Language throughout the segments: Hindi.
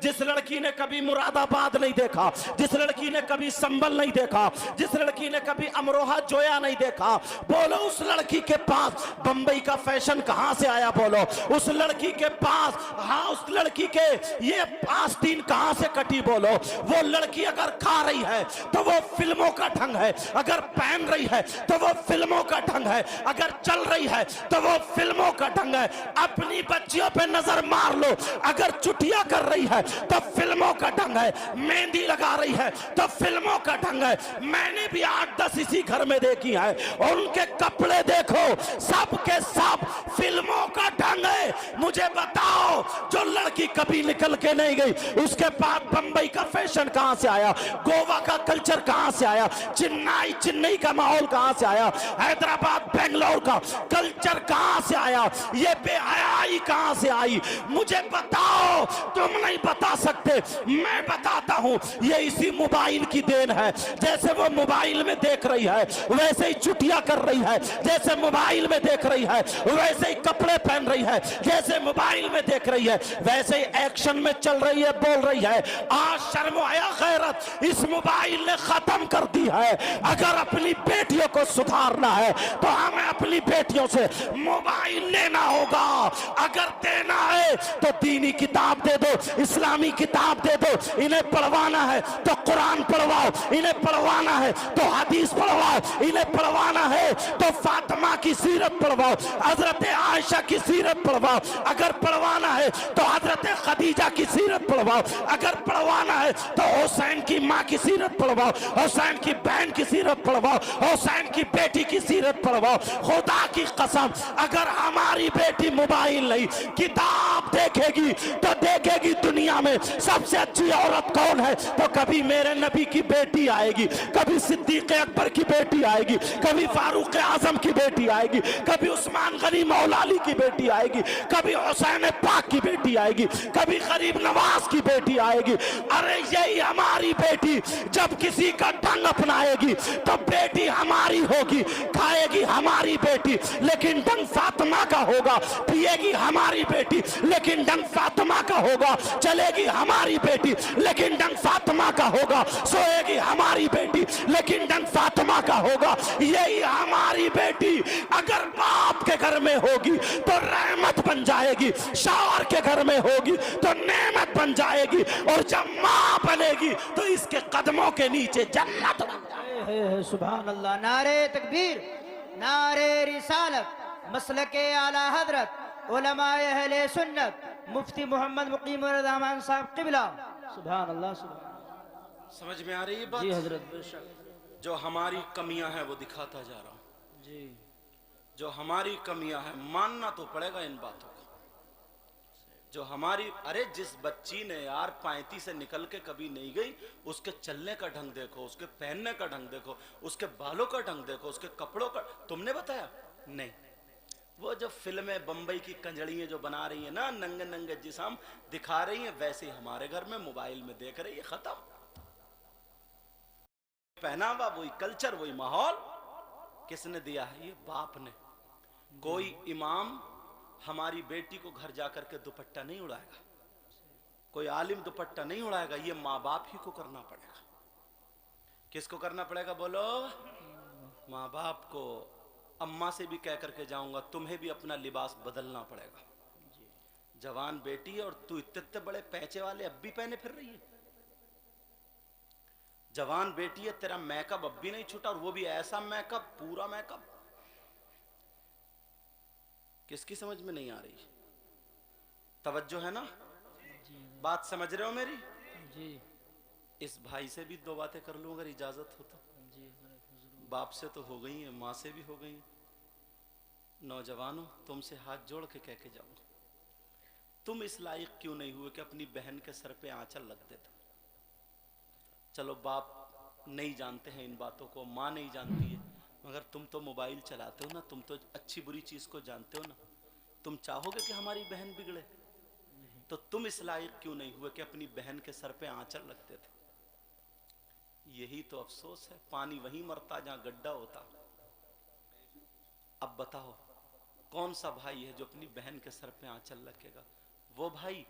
जिस लड़की ने कभी मुरादाबाद नहीं देखा, जिस लड़की ने कभी संबल नहीं देखा, जिस लड़की ने कभी अमरोहा जोया नहीं देखा, बोलो उस लड़की के पास बंबई का फैशन कहां से आया? बोलो उस लड़की के पास, हाँ उस लड़की के ये आस्तीन कहां से कटी? बोलो वो लड़की अगर खा रही है तो वो फिल्मों का ढंग है, अगर पहन रही है तो वो फिल्मों का ढंग है, अगर चल रही है तो वो फिल्मों का ढंग है। अपनी बच्चियों पे नजर मार लो, अगर चुटिया कर रही है तो फिल्मों का ढंग है, मेहंदी लगा रही है तो फिल्मों का ढंग है। मैंने भी 8-10 इसी घर में देखी है और उनके कपड़े देखो सब के सब फिल्मों का ढंग है। मुझे बताओ जो लड़की कभी निकल के नहीं गई उसके बाद बंबई का फैशन कहां से आया? गोवा का कल्चर कहां से आया? चेन्नई का माहौल कहां से आया? हैदराबाद बेंगलोर का कल्चर कहां से आया? ये बेहयाई कहां से आई? मुझे बताओ, तुम नहीं बता सकते, मैं बताता हूं। ये इसी मोबाइल की देन है। जैसे वो मोबाइल में देख रही है वैसे ही चुटिया कर रही है, जैसे मोबाइल में देख रही है वैसे ही कपड़े पहन रही है, जैसे मोबाइल में देख रही है वैसे ही एक्शन में चल रही है, बोल रही है। आज शर्म आया गैरत इस मोबाइल ने खत्म कर दी है। अगर अपनी बेटियों को सुधारना है तो हमें अपनी बेटियों से मोबाइल लेना होगा। अगर देना है तो दीनी किताब दे दो, इस्लामी किताब दे दो। इन्हें पढ़वाना है तो कुरान पढ़वाओ, इन्हें पढ़वाना है तो हदीस पढ़वाओ, इन्हें पढ़वाना है तो फातिमा की सीरत पढ़वाओ, हजरत आयशा की सीरत पढ़वाओ। अगर पढ़वाना है तो हजरत खदीजा की सीरत पढ़वाओ, अगर पढ़वाना है तो हुसैन की माँ की सीरत पढ़वाओ, हुसैन की बहन की सीरत पढ़वाओ, हुसैन की बेटी की सीरत पढ़वाओ। खुदा की कसम अगर हमारी बेटी मोबाइल नहीं किताब देखेगी तो देखेगी दुनिया में सबसे अच्छी औरत कौन है? तो कभी मेरे नबी की बेटी आएगी, कभी सिद्दीक अकबर की बेटी आएगी, कभी फारूक आजम की बेटी आएगी, कभी उस्मान गनी मौलाली की बेटी आएगी, कभी हुसैन पाक की बेटी आएगी, कभी गरीब नवाज की बेटी आएगी। अरे यही हमारी बेटी जब किसी का ढंग अपनाएगी तो बेटी हमारी होगी, खाएगी हमारी बेटी लेकिन ढंग फातिमा का होगा, पिएगी हमारी बेटी लेकिन ढंग फातिमा का होगा, चलेगी हमारी बेटी लेकिन ढंग फातिमा का होगा, सोएगी हमारी बेटी लेकिन ढंग फातिमा का होगा। यही हमारी बेटी अगर बाप के घर में होगी तो रहमत बन जाएगी, शौहर के घर में होगी तो नेमत बन जाएगी, और जब माँ बनेगी तो इसके कदमों के नीचे जन्नत बन जाएगी। सुभान अल्लाह। नारे तकबीर, नारे रिसालत, मसलके आला हजरत उलमाए अहले सुन्नत मुफ्ती मोहम्मद मुकीम रहमान साहब किबला। सुभान अल्लाह। समझ में आ रही है बात? जी हजरत बेशक। जो हमारी कमियां हैं वो दिखाता जा रहा हूं जी, जो हमारी कमियां हैं मानना तो पड़ेगा इन बातों को। जो हमारी, अरे जिस बच्ची ने यार 35 से निकल के कभी नहीं गई उसके चलने का ढंग देखो, उसके पहनने का ढंग देखो, उसके बालों का ढंग देखो, उसके कपड़ों का, तुमने बताया नहीं? वो जो फिल्में बंबई की कंजड़ियां जो बना रही है ना, नंगे नंगे जिस्म दिखा रही है, वैसे ही हमारे घर में मोबाइल में देख रही है। खत्म। पहनावा वही कल्चर, वही माहौल। किसने दिया है? ये बाप ने। कोई इमाम हमारी बेटी को घर जाकर के दुपट्टा नहीं उड़ाएगा, कोई आलिम दुपट्टा नहीं उड़ाएगा, ये माँ बाप ही को करना पड़ेगा। किसको करना पड़ेगा बोलो? माँ बाप को। अम्मा से भी कह करके जाऊंगा तुम्हें भी अपना लिबास बदलना पड़ेगा। जवान बेटी है और तू इतने बड़े पैचे वाले अब भी पहने फिर रही है। जवान बेटी है, तेरा मेकअप अब भी नहीं छूटा, और वो भी ऐसा मेकअप, पूरा मेकअप। किसकी समझ में नहीं आ रही? तवज्जो है ना? बात समझ रहे हो मेरी? जी। इस भाई से भी दो बातें कर लूं अगर इजाजत हो तो। बाप से तो हो गई है, माँ से भी हो गई। नौजवानों, तुमसे हाथ जोड़ के कह के जाऊंगा, तुम इस लायक क्यों नहीं हुए कि अपनी बहन के सर पे आंचल रख देते? चलो बाप नहीं जानते हैं इन बातों को, माँ नहीं जानती है, मगर तुम तो मोबाइल चलाते हो ना, तुम तो अच्छी बुरी चीज को जानते हो ना। तुम चाहोगे कि हमारी बहन बिगड़े? तो तुम इस लायक क्यों नहीं हुए कि अपनी बहन के सर पे आंचल रखते थे? यही तो अफसोस है। पानी वहीं मरता जहां गड्ढा होता। अब बताओ कौन सा भाई है जो अपनी बहन के सर पे आंचल रखेगा? वो भाई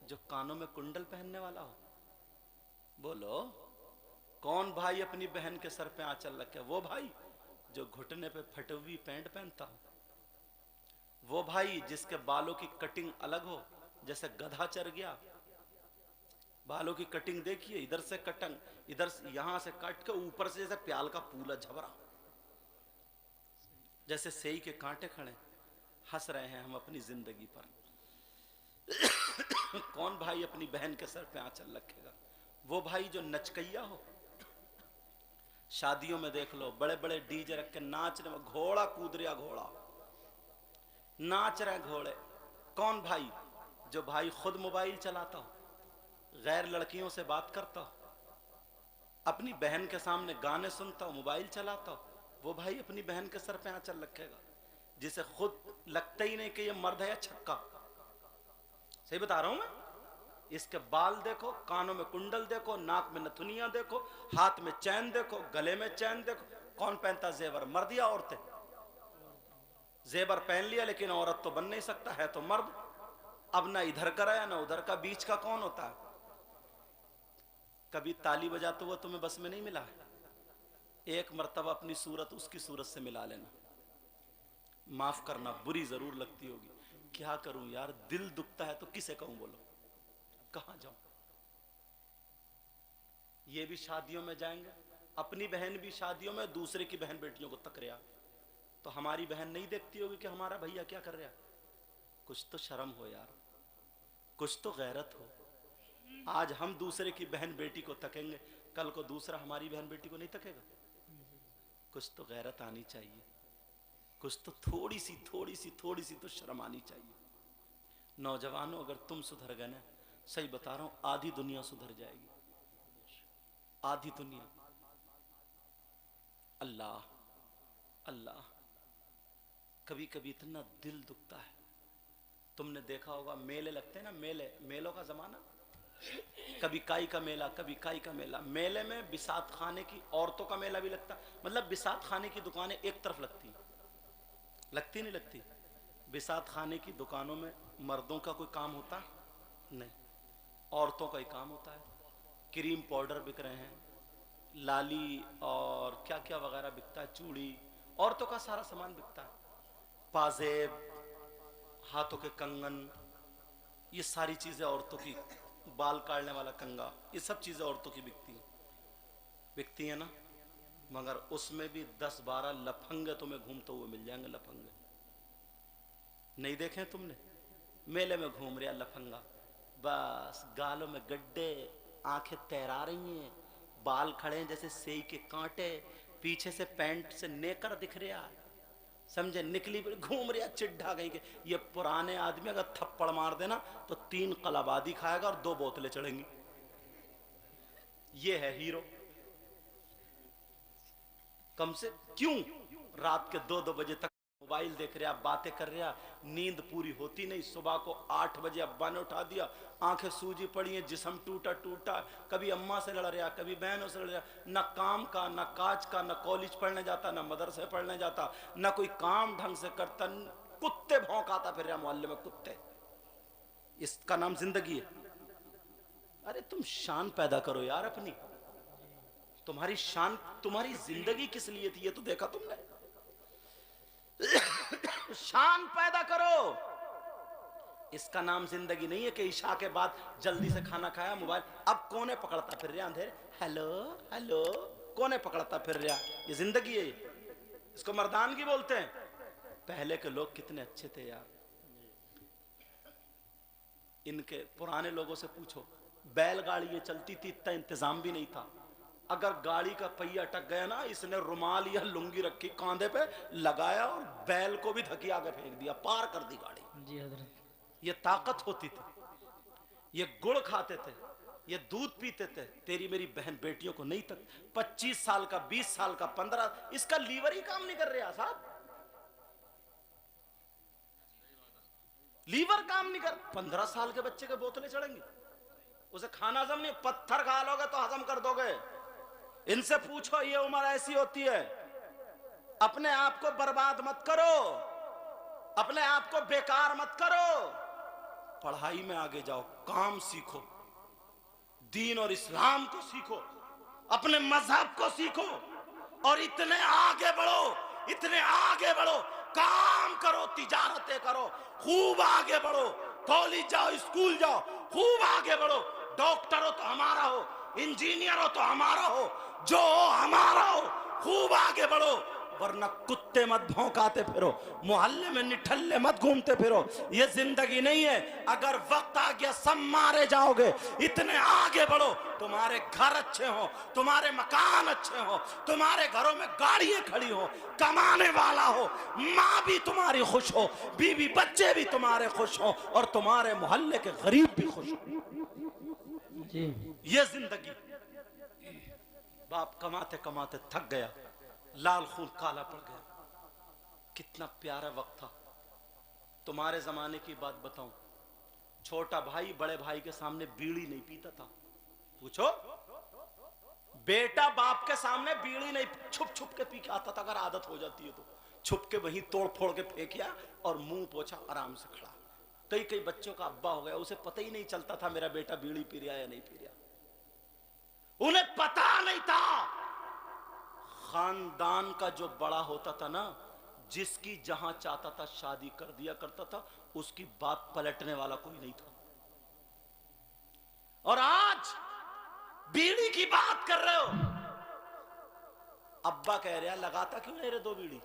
जो कानों में कुंडल पहनने वाला हो? बोलो, कौन भाई अपनी बहन के सर पे आंचल रखे? वो भाई जो घुटने पे फटी हुई पैंट पहनता हो? वो भाई जिसके बालों की कटिंग अलग हो, जैसे गधा चर गया? बालों की कटिंग देखिए, इधर से कटंग, इधर से यहां से काट के ऊपर से जैसे प्याल का पूला झबरा, जैसे सेई के कांटे खड़े। हंस रहे हैं हम अपनी जिंदगी पर। कौन भाई अपनी बहन के सर पे आंचल रखेगा? वो भाई जो नचकैया हो। शादियों में देख लो, बड़े बड़े डीजे रख के नाच रहे, घोड़ा कूद रहा, घोड़ा नाच रहे घोड़े। कौन भाई? जो भाई खुद मोबाइल चलाता हो, गैर लड़कियों से बात करता हो, अपनी बहन के सामने गाने सुनता हो, मोबाइल चलाता हो, वो भाई अपनी बहन के सर पे आंचल रखेगा जिसे खुद लगता ही नहीं कि ये मर्द है या छक्का। सही बता रहा हूं मैं। इसके बाल देखो, कानों में कुंडल देखो, नाक में नथुनियां देखो, हाथ में चैन देखो, गले में चैन देखो। कौन पहनता जेवर? मर्द या औरतें? जेवर पहन लिया लेकिन औरत तो बन नहीं सकता, है तो मर्द। अब ना इधर का रहा ना उधर का, बीच का कौन होता है? कभी ताली बजाते हुआ तुम्हें बस में नहीं मिला है? एक मर्तबा अपनी सूरत उसकी सूरत से मिला लेना। माफ करना, बुरी जरूर लगती होगी। क्या करूं यार, दिल दुखता है तो किसे कहूं? बोलो, कहां जाऊं? ये भी शादियों में जाएंगे, अपनी बहन भी शादियों में दूसरे की बहन बेटियों को तक रहा, तो हमारी बहन नहीं देखती होगी कि हमारा भैया क्या कर रहा? कुछ तो शर्म हो यार, कुछ तो गैरत हो। आज हम दूसरे की बहन बेटी को तकेंगे, कल को दूसरा हमारी बहन बेटी को नहीं तकेगा। कुछ तो गैरत आनी चाहिए, कुछ तो थोड़ी सी तो शर्म आनी चाहिए। नौजवानों, अगर तुम सुधर गए ना, सही बता रहा हूं, आधी दुनिया सुधर जाएगी, आधी दुनिया। अल्लाह अल्लाह। कभी कभी इतना दिल दुखता है। तुमने देखा होगा, मेले लगते हैं ना, मेलों का जमाना, कभी काई का मेला, कभी काई का मेला। मेले में बिसात खाने की, औरतों का मेला भी लगता, मतलब बिसात खाने की दुकानें एक तरफ लगती नहीं लगती? बिसात खाने की दुकानों में मर्दों का कोई काम होता नहीं, औरतों का ही काम होता है। क्रीम पाउडर बिक रहे हैं, लाली और क्या क्या वगैरह बिकता है, चूड़ी, औरतों का सारा सामान बिकता है। पाजेब, हाथों के कंगन, ये सारी चीजें औरतों की, बाल काटने वाला कंगा, ये सब चीजें औरतों की बिकती है ना। मगर उसमें भी 10-12 लफंगे तुम्हें घूमते हुए मिल जाएंगे। लफंगे नहीं देखे तुमने? मेले में घूम रहा लफंगा, बस गालों में गड्ढे, आंखें तैरा रही हैं, बाल खड़े हैं जैसे सेई के कांटे, पीछे से पैंट से नेकर दिख रहा, समझे, निकली घूम रहा चिड्ढा गई के। ये पुराने आदमी अगर थप्पड़ मार देना तो 3 कलाबादी खाएगा और 2 बोतलें चढ़ेंगी। ये है हीरो। कम से क्यों रात के 2-2 बजे तक मोबाइल देख रहा, बातें कर रहा, नींद पूरी होती नहीं। सुबह को 8 बजे अब्बा ने उठा दिया, आंखें सूजी पड़ी हैं, जिस्म टूटा, कभी अम्मा से लड़ रहा, कभी बहनों से लड़ रहा, न काम का, न काज का, न कॉलेज पढ़ने जाता, न मदरसे पढ़ने जाता, न कोई काम ढंग से करता, कुत्ते भौंकाता फिर रहा मोहल्ले में, कुत्ते। इसका नाम जिंदगी है? अरे तुम शान पैदा करो यार अपनी। तुम्हारी शान, तुम्हारी जिंदगी किस लिए थी ये तो देखा तुमने? शान पैदा करो। इसका नाम जिंदगी नहीं है कि ईशा के बाद जल्दी से खाना खाया, मोबाइल। अब कोने पकड़ता फिर रहा अंधेरे, हेलो हेलो, कोने पकड़ता फिर रहा। ये जिंदगी है? इसको मर्दानगी बोलते हैं। पहले के लोग कितने अच्छे थे यार। इनके पुराने लोगों से पूछो, बैलगाड़ी ये चलती थी, इतना इंतजाम भी नहीं था। अगर गाड़ी का पहिया अटक गया ना, इसने रुमाल या लुंगी रखी कांधे पे, लगाया और बैल को भी धकिया के फेंक दिया, पार कर दी गाड़ी। जी हजरत। ये ताकत होती थी। ये गुड़ खाते थे, ये दूध पीते थे। तेरी मेरी बहन बेटियों को नहीं तक 25 साल का, 20 साल का, 15, इसका लीवर ही काम नहीं कर रहा साहब, लीवर काम नहीं कर। 15 साल के बच्चे के बोतलें चढ़ेंगी, उसे खाना हजम नहीं। पत्थर खा लोगे तो हजम कर दोगे। इनसे पूछो, ये उम्र ऐसी होती है। अपने आप को बर्बाद मत करो, अपने आप को बेकार मत करो, पढ़ाई में आगे जाओ, काम सीखो, दीन और इस्लाम को सीखो, अपने मजहब को सीखो और इतने आगे बढ़ो, इतने आगे बढ़ो, काम करो, तिजारतें करो, खूब आगे बढ़ो, कॉलेज जाओ, स्कूल जाओ, खूब आगे बढ़ो। डॉक्टर हो तो हमारा हो, इंजीनियर हो तो हमारा हो, जो हो हमारा हो, खूब आगे बढ़ो, वरना कुत्ते मत भौंकाते फिरो, मोहल्ले में निठल्ले मत घूमते फिरो। ये जिंदगी नहीं है। अगर वक्त आ गया सब मारे जाओगे। इतने आगे बढ़ो, तुम्हारे घर अच्छे हो, तुम्हारे मकान अच्छे हो, तुम्हारे घरों में गाड़ियां खड़ी हो, कमाने वाला हो, माँ भी तुम्हारी खुश हो, बीवी बच्चे भी तुम्हारे खुश हो और तुम्हारे मोहल्ले के गरीब भी खुश हो। जी ये जिंदगी। बाप कमाते कमाते थक गया, लाल खून काला पड़ गया। कितना प्यारा वक्त था। तुम्हारे जमाने की बात बताऊं, छोटा भाई बड़े भाई के सामने बीड़ी नहीं पीता था। पूछो, बेटा बाप के सामने बीड़ी नहीं, छुप छुप के पी के आता था। अगर आदत हो जाती है तो छुप के वहीं तोड़ फोड़ के फेंकिया और मुंह पोछा, आराम से खड़ा। कई कई बच्चों का अब्बा हो गया, उसे पता ही नहीं चलता था मेरा बेटा बीड़ी पी रहा है या नहीं पी रहा। उन्हें पता नहीं था। खानदान का जो बड़ा होता था ना, जिसकी जहां चाहता था शादी कर दिया करता था, उसकी बात पलटने वाला कोई नहीं था। और आज बीड़ी की बात कर रहे हो, अब्बा कह रहे हैं लगाता क्यों नहीं रे 2 बीड़ी।